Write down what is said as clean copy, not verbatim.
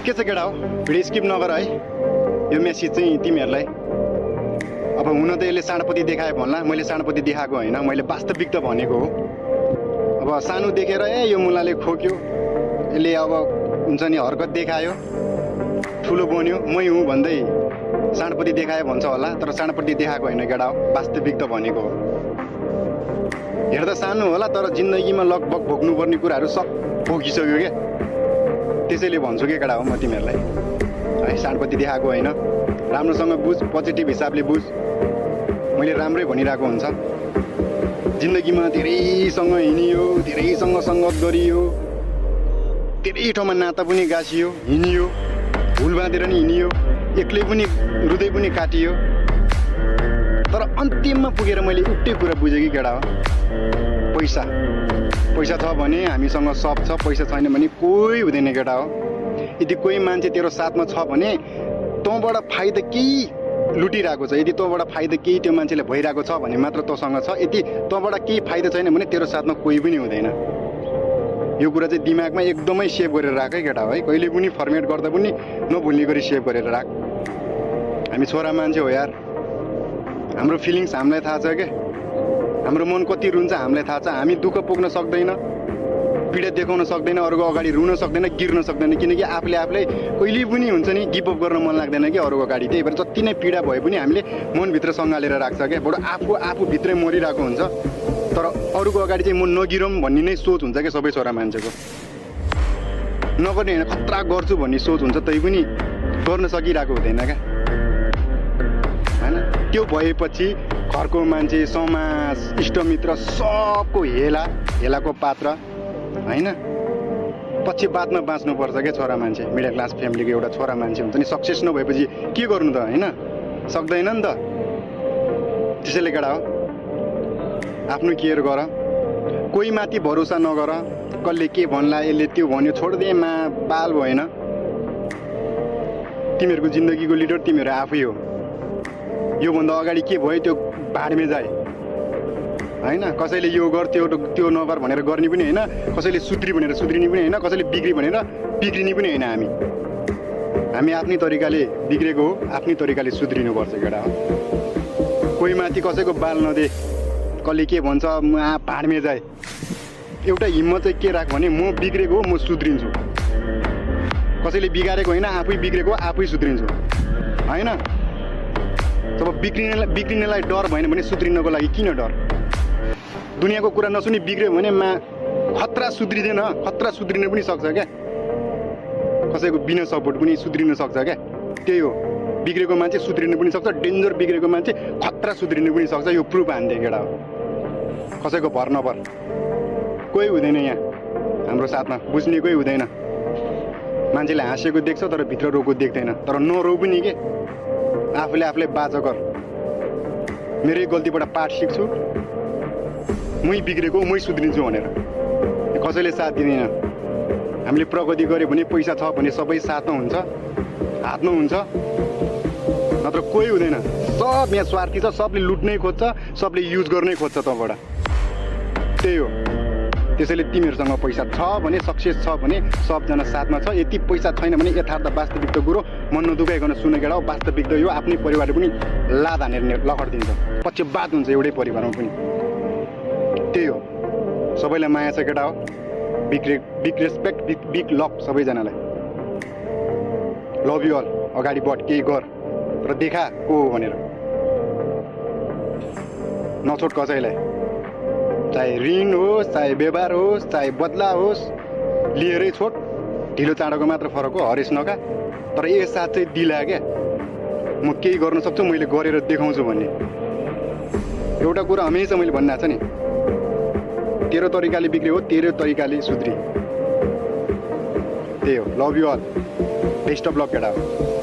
के छ केटा हो भिडियो स्किप नगर है यो मेसेज चाहिँ तिमीहरूलाई अब हुन त यसले साँडपति देखायो भन्ला मैले साँडपति देखाएको होइन मैले वास्तविक त भनेको हो अब सानो देखेर यो मुलाले खोक्यो यसले अब हुन्छ नि हरकत देखायो ठुलो बन्यो मै हुँ भन्दै साँडपति देखायो भन्छ होला तर साँडपति देखाएको होइन केटा हो वास्तविक त भनेको हो हेर्दा सानो होला तर जिन्दगीमा लगभग भोग्नुपर्ने कुराहरू सब भोगिसक्यो क्या त्यसैले भन्छु के केटा हो म तिमीहरूलाई है साँडपति देखाएको होइन राम्रोसँग बुझ पोजिटिभ हिसाबले बुझ मैले राम्रै भनिरहेको हुन्छ जिन्दगीमा धेरैसँग हिँडियो धेरैसँग सङ्गत गरियो धेरै ठाउँमा नाता पनि गाँसियो हिँडियो भुल बाँधेर नि हिँडियो एक्लै पनि हृदय पनि काटियो तर अन्तिममा पुगेर मैले एउटै कुरा बुझेँ कि केटा हो पैसा पैसा छ भने हामीसँग सब छ पैसा छैन भने कोही हुँदैन केटा हो यदि कोही मान्छे तेरो साथमा छ भने तँबाट फाइदा केही लुटिरहेको छ यदि तँबाट फाइदा केही त्यो मान्छेले भइरहेको छ भने मात्र तँसँग छ यदि तँबाट केही फाइदा छैन भने तेरो साथमा कोही पनि हुँदैन यो कुरा चाहिँ दिमागमा एकदमै सेभ गरेर राख है केटा हो है कहिले पनि फर्मेट गर्दा पनि नभुल्ने गरी सेभ गरेर राख हामी छोरा मान्छे हो यार हाम्रो फिलिङ्स हामीलाई थाहा छ क्या हाम्रो मन कति रुन्छ हामीलाई थाहा छ हामी दुःख पोख्न सक्दैन पीडा देखाउन सक्दैन अरूको अगाडि रुन सक्दैन गिर्न सक्दैन किनकि आफूले आफूलाई कहिले पनि हुन्छ नि गिभ अप गर्न मन लाग्दैन कि अरूको अगाडि त्यही भएर जति नै पीडा भए पनि हामीले मनभित्र सँगालेर राख्छ क्या बरु आफूभित्रै मरिरहेको हुन्छ तर अरूको अगाडि चाहिँ म नगिरौँ भन्ने नै सोच हुन्छ क्या सबै छोरा मान्छेको नगर्ने होइन खतरा गर्छु भन्ने सोच हुन्छ तै पनि गर्न सकिरहेको हुँदैन क्या होइन त्यो भएपछि घरको मान्छे समाज इष्टमित्र सबको हेलाको पात्र होइन पछि बादमा बाँच्नुपर्छ क्या छोरा मान्छे मिडल क्लास फ्यामिलीको एउटा छोरा मान्छे हुन्छ नि सक्सेस नभएपछि के गर्नु त होइन सक्दैन नि त त्यसैले केटा हो आफ्नो केयर गर कोही माथि भरोसा नगर कसले के भन्ला यसले त्यो भन्यो छोडिदिए बाल भएन तिमीहरूको जिन्दगीको लिडर तिमीहरू आफै हो योभन्दा अगाडि के भयो त्यो भाडमे जाए होइन कसैले यो गर त्यो नगर भनेर गर्ने पनि होइन कसैले सुध्री भनेर सुध्रिने पनि होइन कसैले बिग्री भनेर बिग्रिने पनि होइन हामी आफ्नै तरिकाले बिग्रेको हो आफ्नै तरिकाले सुध्रिनुपर्छ केटा हो कोही माथि कसैको बाल नदे कसले के भन्छ भाडमे जाए एउटा हिम्मत चाहिँ के राख भने म बिग्रेको हो म सुध्रिन्छु कसैले बिगारेको होइन आफै बिग्रेको आफै सुध्रिन्छु होइन जब बिग्रिनेलाई डर भएन भने सुध्रिनको लागि किन डर दुनियाँको कुरा नसुनी बिग्रियो भने खतरा सुध्रिँदैन खतरा सुध्रिन पनि सक्छ क्या कसैको बिना सपोर्ट पनि सुध्रिन सक्छ क्या त्यही हो बिग्रेको मान्छे सुध्रिन पनि सक्छ डेन्जर बिग्रेको मान्छे खतरा सुध्रिन पनि सक्छ यो प्रुफ हान्दै केटा हो कसैको भर नपर कोही हुँदैन यहाँ हाम्रो साथमा बुझ्ने कोही हुँदैन मान्छेले हाँसेको देख्छ तर भित्र रोएको देख्दैन तर नरो पनि के आफूले आफूलाई बाचा गर मेरै गल्तीबाट पाठ सिक्छु मै बिग्रेको मै सुध्रिन्छु भनेर कसैले साथ दिँदैन हामीले प्रगति गऱ्यो भने पैसा छ भने सबै साथमा हुन्छ हातमा हुन्छ नत्र कोही हुँदैन सब यहाँ स्वार्थी छ सबले लुट्नै खोज्छ सबले युज गर्नै खोज्छ तँबाट त्यही हो त्यसैले तिमीहरूसँग पैसा छ भने सक्सेस छ भने सबजना साथमा छ यति पैसा छैन भने यथार्थ वास्तविक त कुरो मन नदुखाइकन सुने केटा हो वास्तविक त यो आफ्नै परिवारले पनि लाद हानेर लखड दिन्छ पक्षपात हुन्छ एउटै परिवारमा पनि त्यही हो सबैलाई माया छ केटा हो बिग रेस्पेक्ट बिग लभ सबैजनालाई लभ यु अल अगाडि बढ केही गर तर देखा को हो भनेर नछोड कसैलाई चाहे ऋण होस् चाहे व्यवहार होस् चाहे बदला होस् लिएरै छोड ढिलो चाँडोको मात्र फरक हो हरेस नका तर एक साथ चाहिँ दिला क्या म केही गर्न सक्छु मैले गरेर देखाउँछु भन्ने एउटा कुरा हमेसा मैले भनिरहेको छ नि तेरो तरिकाले बिग्रे हो तेरो तरिकाले सुध्री त्यही हो love you all best of luck केटा हो